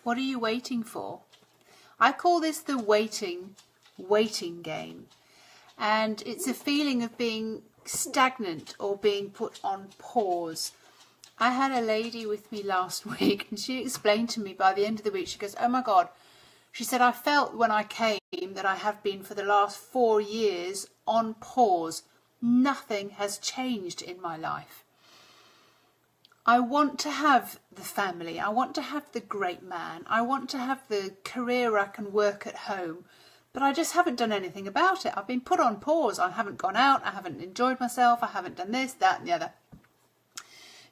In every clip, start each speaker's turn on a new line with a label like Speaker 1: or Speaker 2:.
Speaker 1: What are you waiting for? I call this the waiting game. And it's a feeling of being stagnant or being put on pause. I had a lady with me last week, and she explained to me by the end of the week, she goes, oh my God, she said, I felt when I came that I have been for the last 4 years on pause. Nothing has changed in my life. I want to have the family. I want to have the great man. I want to have the career I can work at home. But I just haven't done anything about it. I've been put on pause. I haven't gone out. I haven't enjoyed myself. I haven't done this, that and the other.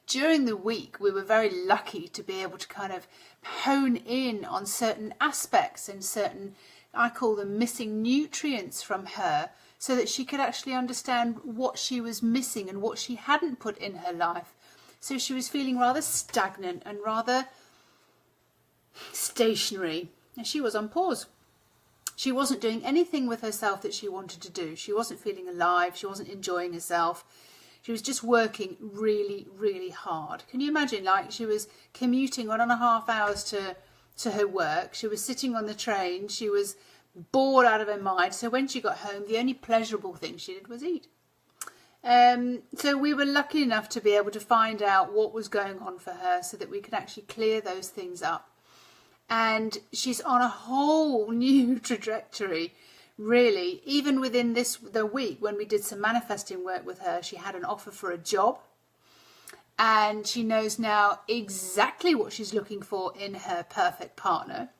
Speaker 1: During the week, we were very lucky to be able to kind of hone in on certain aspects and certain, I call them missing nutrients from her, so that she could actually understand what she was missing and what she hadn't put in her life. So she was feeling rather stagnant and rather stationary. And she was on pause. She wasn't doing anything with herself that she wanted to do. She wasn't feeling alive. She wasn't enjoying herself. She was just working really, really hard. Can you imagine? Like, she was commuting 1.5 hours to her work. She was sitting on the train. She was bored out of her mind. So when she got home, the only pleasurable thing she did was eat. So we were lucky enough to be able to find out what was going on for her so that we could actually clear those things up. And she's on a whole new trajectory, really. Even within the week, when we did some manifesting work with her, she had an offer for a job. And she knows now exactly what she's looking for in her perfect partner.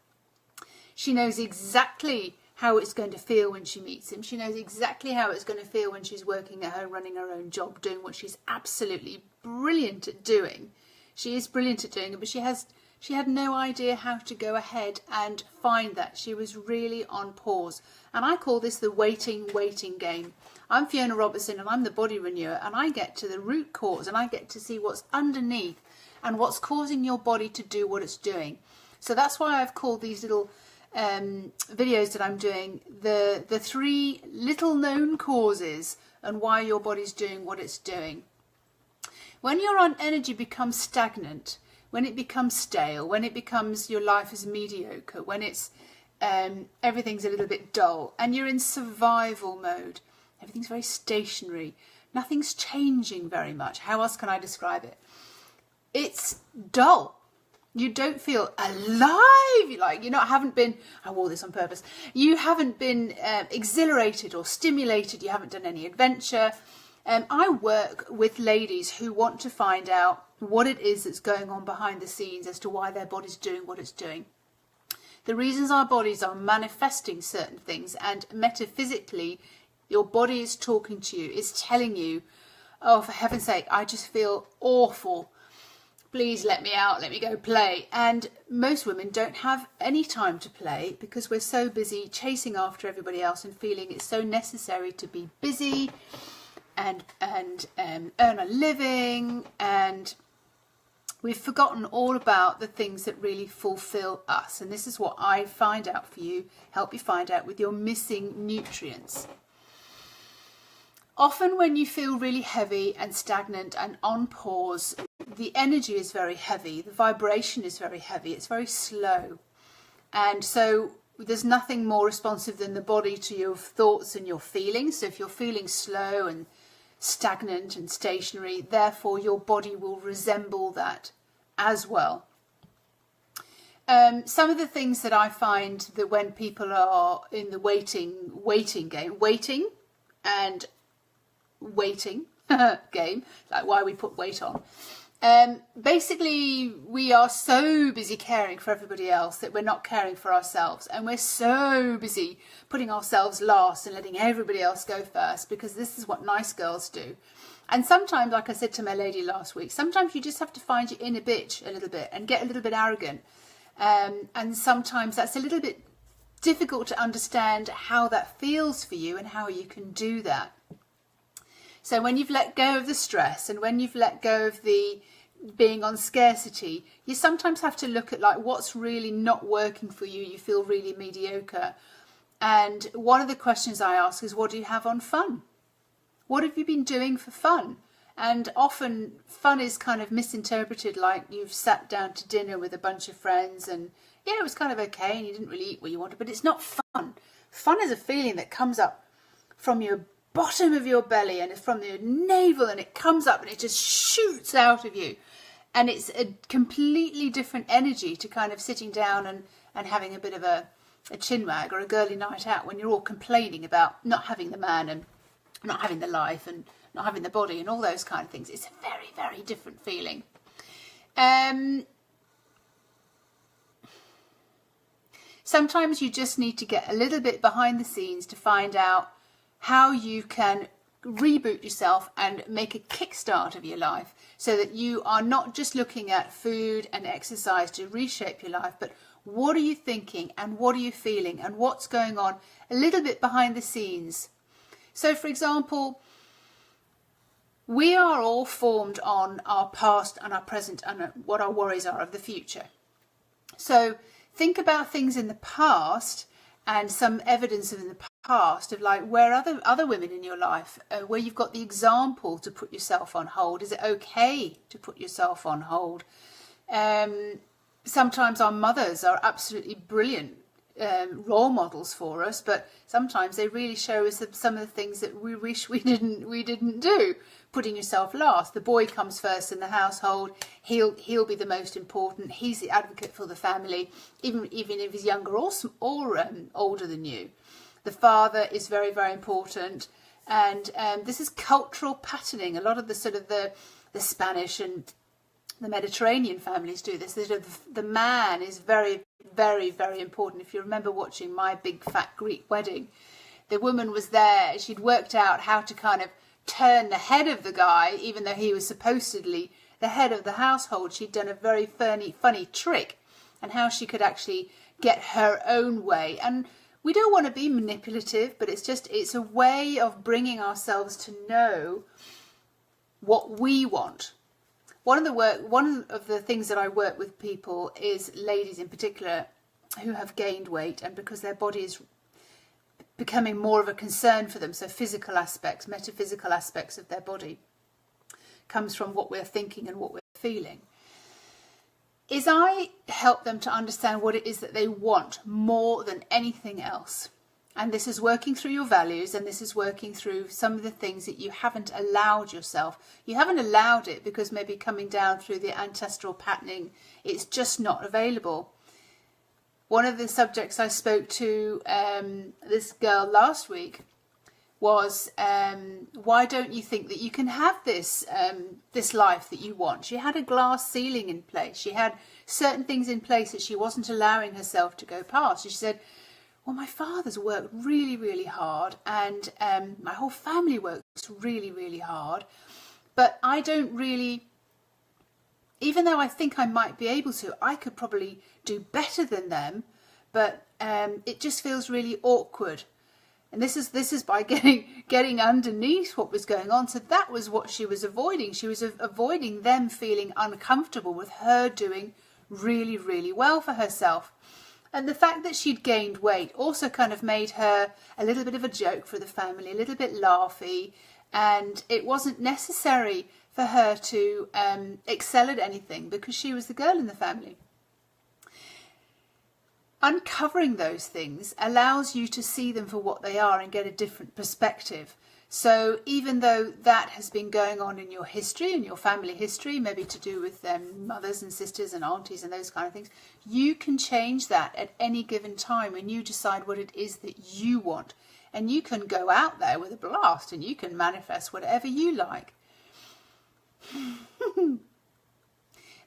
Speaker 1: She knows exactly how it's going to feel when she meets him. She knows exactly how it's going to feel when she's working at home, running her own job, doing what she's absolutely brilliant at doing. She is brilliant at doing it, but she had no idea how to go ahead and find that. She was really on pause. And I call this the waiting game. I'm Fiona Robertson, and I'm the body renewer, and I get to the root cause, and I get to see what's underneath and what's causing your body to do what it's doing. So that's why I've called these little videos that I'm doing the 3 little known causes and why your body's doing what it's doing. When your energy becomes stagnant, when it becomes stale, when it becomes your life is mediocre, when it's everything's a little bit dull and you're in survival mode, everything's very stationary, nothing's changing very much. How else can I describe it? It's dull. You don't feel alive, like haven't been, I wore this on purpose, you haven't been exhilarated or stimulated, you haven't done any adventure. I work with ladies who want to find out what it is that's going on behind the scenes as to why their body's doing what it's doing. The reasons our bodies are manifesting certain things, and metaphysically your body is talking to you, is telling you, oh, for heaven's sake, I just feel awful. Please let me out, let me go play. And most women don't have any time to play because we're so busy chasing after everybody else and feeling it's so necessary to be busy and earn a living, and we've forgotten all about the things that really fulfill us. And this is what I find out for you, help you find out with your missing nutrients. Often when you feel really heavy and stagnant and on pause, the energy is very heavy, the vibration is very heavy, it's very slow. And so there's nothing more responsive than the body to your thoughts and your feelings. So if you're feeling slow and stagnant and stationary, therefore your body will resemble that as well. Some of the things that I find that when people are in the waiting game, waiting game, like why we put weight on. Basically, we are so busy caring for everybody else that we're not caring for ourselves. And we're so busy putting ourselves last and letting everybody else go first, because this is what nice girls do. And sometimes, like I said to my lady last week, sometimes you just have to find your inner bitch a little bit and get a little bit arrogant. And sometimes that's a little bit difficult to understand how that feels for you and how you can do that. So when you've let go of the stress and when you've let go of the being on scarcity, you sometimes have to look at like what's really not working for you. You feel really mediocre. And one of the questions I ask is, what do you have on fun? What have you been doing for fun? And often fun is kind of misinterpreted, like you've sat down to dinner with a bunch of friends and yeah, it was kind of okay and you didn't really eat what you wanted, but it's not fun. Fun is a feeling that comes up from your bottom of your belly and it's from your navel, and it comes up and it just shoots out of you. And it's a completely different energy to kind of sitting down and having a bit of a chin wag or a girly night out when you're all complaining about not having the man and not having the life and not having the body and all those kind of things. It's a very, very different feeling. Sometimes you just need to get a little bit behind the scenes to find out how you can reboot yourself and make a kickstart of your life so that you are not just looking at food and exercise to reshape your life, but what are you thinking and what are you feeling and what's going on a little bit behind the scenes. So, for example, we are all formed on our past and our present and what our worries are of the future. So think about things in the past and some evidence in the past of like where other women in your life, where you've got the example to put yourself on hold. Is it okay to put yourself on hold? Sometimes our mothers are absolutely brilliant role models for us, but sometimes they really show us some of the things that we wish we didn't do. Putting yourself last. The boy comes first in the household. He'll be the most important. He's the advocate for the family, even if he's younger or older than you. The father is very, very important, and this is cultural patterning. A lot of the sort of the Spanish and the Mediterranean families do this. The man is very, very, very important. If you remember watching My Big Fat Greek Wedding, the woman was there. She'd worked out how to kind of turn the head of the guy, even though he was supposedly the head of the household. She'd done a very funny trick, and how she could actually get her own way. And we don't want to be manipulative, but it's a way of bringing ourselves to know what we want. One of the things that I work with people is ladies in particular who have gained weight, and because their body is becoming more of a concern for them, so physical aspects, metaphysical aspects of their body comes from what we're thinking and what we're feeling, is I help them to understand what it is that they want more than anything else. And this is working through your values, and this is working through some of the things that you haven't allowed yourself. You haven't allowed it because maybe coming down through the ancestral patterning, it's just not available. One of the subjects I spoke to this girl last week was, why don't you think that you can have this life that you want? She had a glass ceiling in place. She had certain things in place that she wasn't allowing herself to go past. She said, well, my father's worked really, really hard, and my whole family works really, really hard, but I don't really, even though I think I might be able to, I could probably do better than them, but it just feels really awkward. And this is by getting underneath what was going on. So that was what she was avoiding. She was avoiding them feeling uncomfortable with her doing really, really well for herself. And the fact that she'd gained weight also kind of made her a little bit of a joke for the family, a little bit laughy, and it wasn't necessary for her to excel at anything because she was the girl in the family. Uncovering those things allows you to see them for what they are and get a different perspective. So even though that has been going on in your history, in your family history, maybe to do with mothers and sisters and aunties and those kind of things, you can change that at any given time when you decide what it is that you want. And you can go out there with a blast and you can manifest whatever you like.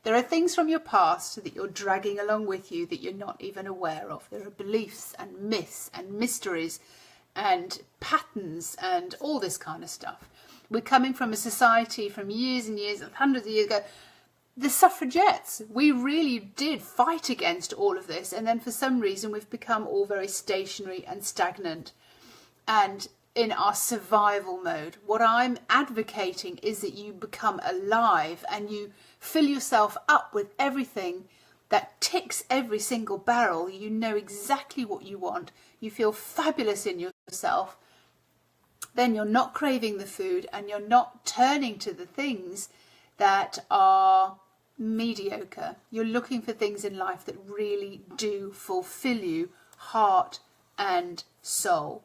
Speaker 1: There are things from your past that you're dragging along with you that you're not even aware of. There are beliefs and myths and mysteries and patterns and all this kind of stuff. We're coming from a society from years and years, hundreds of years ago. The suffragettes, we really did fight against all of this, and then for some reason we've become all very stationary and stagnant and in our survival mode. What I'm advocating is that you become alive and you fill yourself up with everything that ticks every single barrel. You know exactly what you want. You feel fabulous in yourself. then you're not craving the food and you're not turning to the things that are mediocre. You're looking for things in life that really do fulfill you, heart and soul.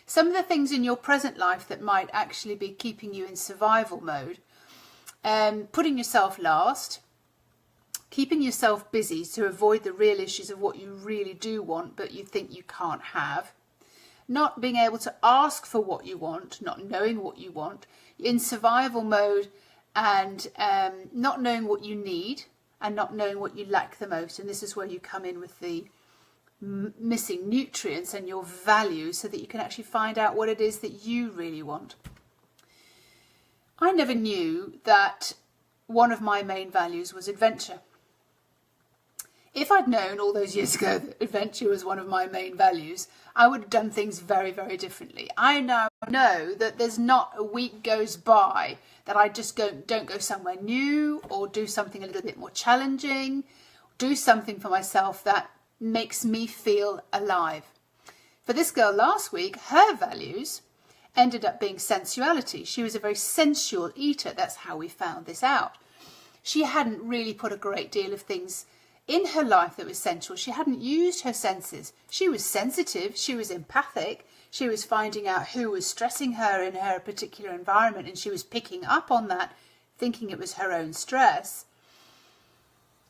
Speaker 1: Some of the things in your present life that might actually be keeping you in survival mode, putting yourself last, keeping yourself busy to avoid the real issues of what you really do want but you think you can't have, not being able to ask for what you want, not knowing what you want, in survival mode, and not knowing what you need and not knowing what you lack the most. And this is where you come in with the missing nutrients and your values, so that you can actually find out what it is that you really want. I never knew that one of my main values was adventure. If I'd known all those years ago that adventure was one of my main values, I would have done things very, very differently. I now know that there's not a week goes by that I just don't go somewhere new or do something a little bit more challenging, do something for myself that makes me feel alive. For this girl last week, her values ended up being sensuality. She was a very sensual eater. That's how we found this out. She hadn't really put a great deal of things in her life that was sensual. She hadn't used her senses. She was sensitive, she was empathic, she was finding out who was stressing her in her particular environment, and she was picking up on that, thinking it was her own stress.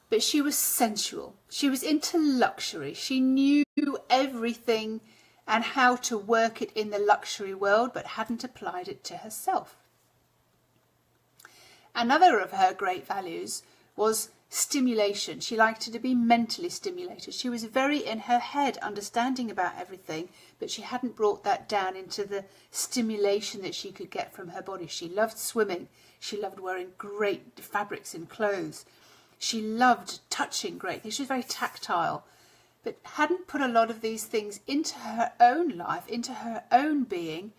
Speaker 1: But she was sensual. She was into luxury. She knew everything and how to work it in the luxury world, but hadn't applied it to herself. Another of her great values was stimulation. She liked to be mentally stimulated. She was very in her head, understanding about everything, but she hadn't brought that down into the stimulation that she could get from her body. She loved swimming. She loved wearing great fabrics and clothes. She loved touching great things. She was very tactile, but hadn't put a lot of these things into her own life, into her own being.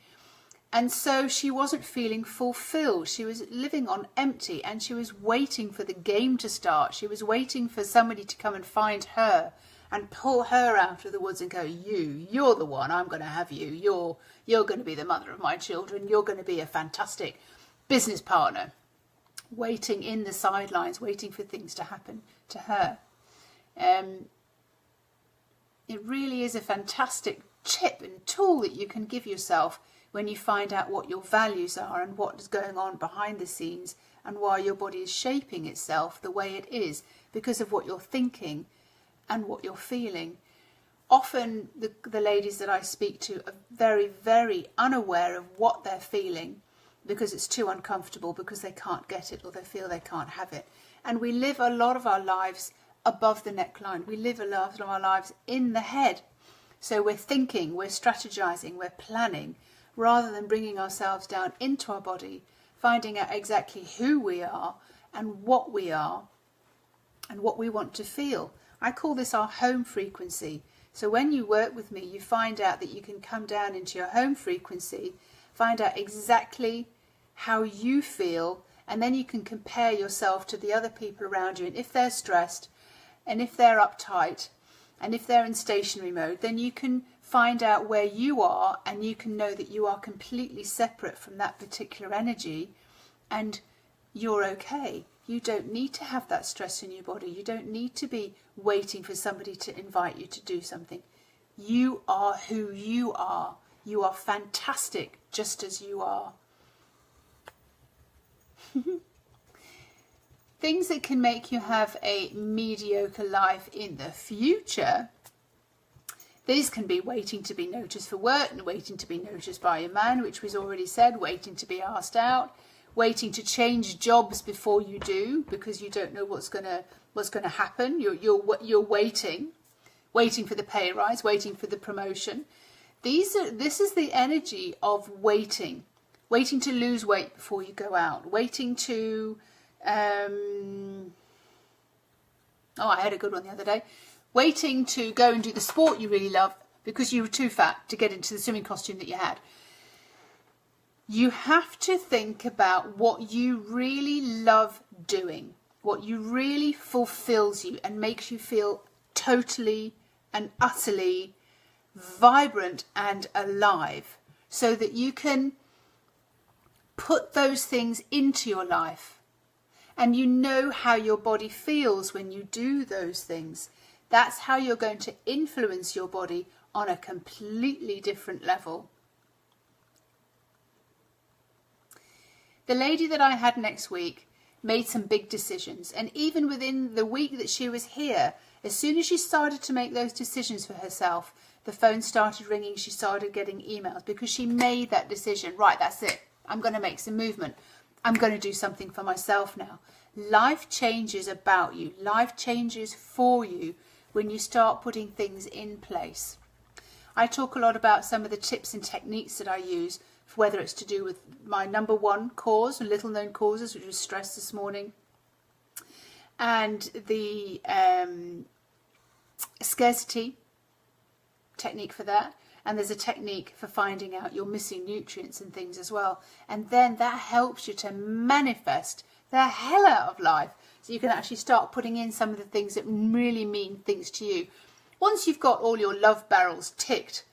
Speaker 1: And so she wasn't feeling fulfilled. She was living on empty, and she was waiting for the game to start. She was waiting for somebody to come and find her and pull her out of the woods and go, you're the one, I'm going to have you. You're going to be the mother of my children. You're going to be a fantastic business partner. Waiting in the sidelines, waiting for things to happen to her. It really is a fantastic tip and tool that you can give yourself when you find out what your values are and what is going on behind the scenes and why your body is shaping itself the way it is because of what you're thinking and what you're feeling. Often the ladies that I speak to are very, very unaware of what they're feeling because it's too uncomfortable, because they can't get it or they feel they can't have it. And we live a lot of our lives above the neckline. We live a lot of our lives in the head. So we're thinking, we're strategizing, we're planning, rather than bringing ourselves down into our body, finding out exactly who we are and what we want to feel. I call this our home frequency. So when you work with me, you find out that you can come down into your home frequency, find out exactly how you feel, and then you can compare yourself to the other people around you. And if they're stressed, and if they're uptight, and if they're in stationary mode, then you can find out where you are, and you can know that you are completely separate from that particular energy, and you're okay. You don't need to have that stress in your body. You don't need to be waiting for somebody to invite you to do something. You are who you are. You are fantastic just as you are. Things that can make you have a mediocre life in the future. These can be waiting to be noticed for work and waiting to be noticed by a man, which was already said, waiting to be asked out, waiting to change jobs before you do because you don't know what's going to happen. You're waiting for the pay rise, waiting for the promotion. This is the energy of waiting to lose weight before you go out, waiting to I had a good one the other day. Waiting to go and do the sport you really love because you were too fat to get into the swimming costume that you had. You have to think about what you really love doing, what you really fulfills you and makes you feel totally and utterly vibrant and alive. so that you can put those things into your life. And you know how your body feels when you do those things. That's how you're going to influence your body on a completely different level. The lady that I had next week made some big decisions. And even within the week that she was here, as soon as she started to make those decisions for herself, the phone started ringing, she started getting emails because she made that decision. Right, that's it. I'm going to make some movement. I'm going to do something for myself now. Life changes about you. Life changes for you when you start putting things in place. I talk a lot about some of the tips and techniques that I use, whether it's to do with my number one cause, little known causes, which was stress this morning, and the scarcity technique for that. And there's a technique for finding out your missing nutrients and things as well. And then that helps you to manifest the hell out of life. So you can actually start putting in some of the things that really mean things to you. Once you've got all your love barrels ticked,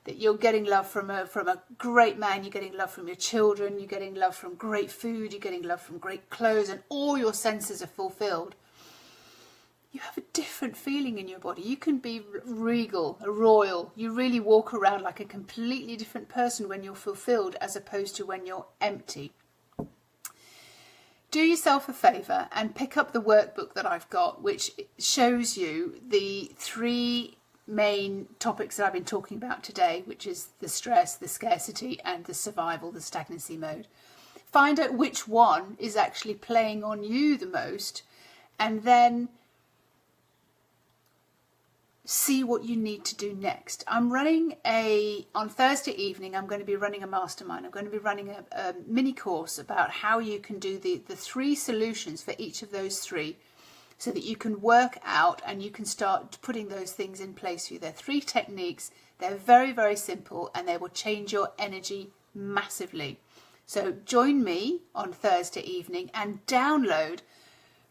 Speaker 1: that you're getting love from a great man, you're getting love from your children, you're getting love from great food, you're getting love from great clothes, and all your senses are fulfilled, you have a different feeling in your body. You can be regal, royal. You really walk around like a completely different person when you're fulfilled as opposed to when you're empty. Do yourself a favour and pick up the workbook that I've got, which shows you the 3 main topics that I've been talking about today, which is the stress, the scarcity, and the survival, the stagnancy mode. Find out which one is actually playing on you the most, and then see what you need to do next. I'm running on Thursday evening, I'm going to be running a mastermind. I'm going to be running a mini course about how you can do the 3 solutions for each of those 3, so that you can work out and you can start putting those things in place for you. They're 3 techniques. They're very, very simple, and they will change your energy massively. So join me on Thursday evening and download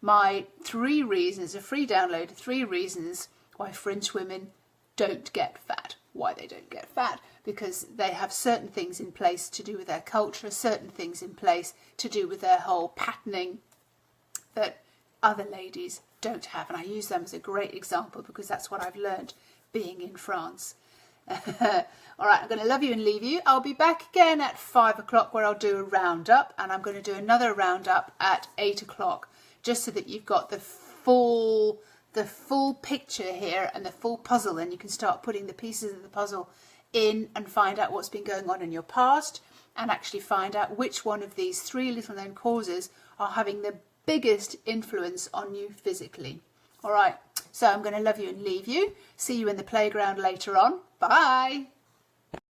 Speaker 1: my 3 reasons, a free download, 3 reasons why French women don't get fat. Why they don't get fat? Because they have certain things in place to do with their culture, certain things in place to do with their whole patterning that other ladies don't have. And I use them as a great example because that's what I've learned being in France. All right, I'm going to love you and leave you. I'll be back again at 5 o'clock where I'll do a roundup, and I'm going to do another roundup at 8 o'clock, just so that you've got the full picture here and the full puzzle, and you can start putting the pieces of the puzzle in and find out what's been going on in your past, and actually find out which one of these 3 little known causes are having the biggest influence on you physically. All right, so I'm going to love you and leave you. See you in the playground later on. Bye.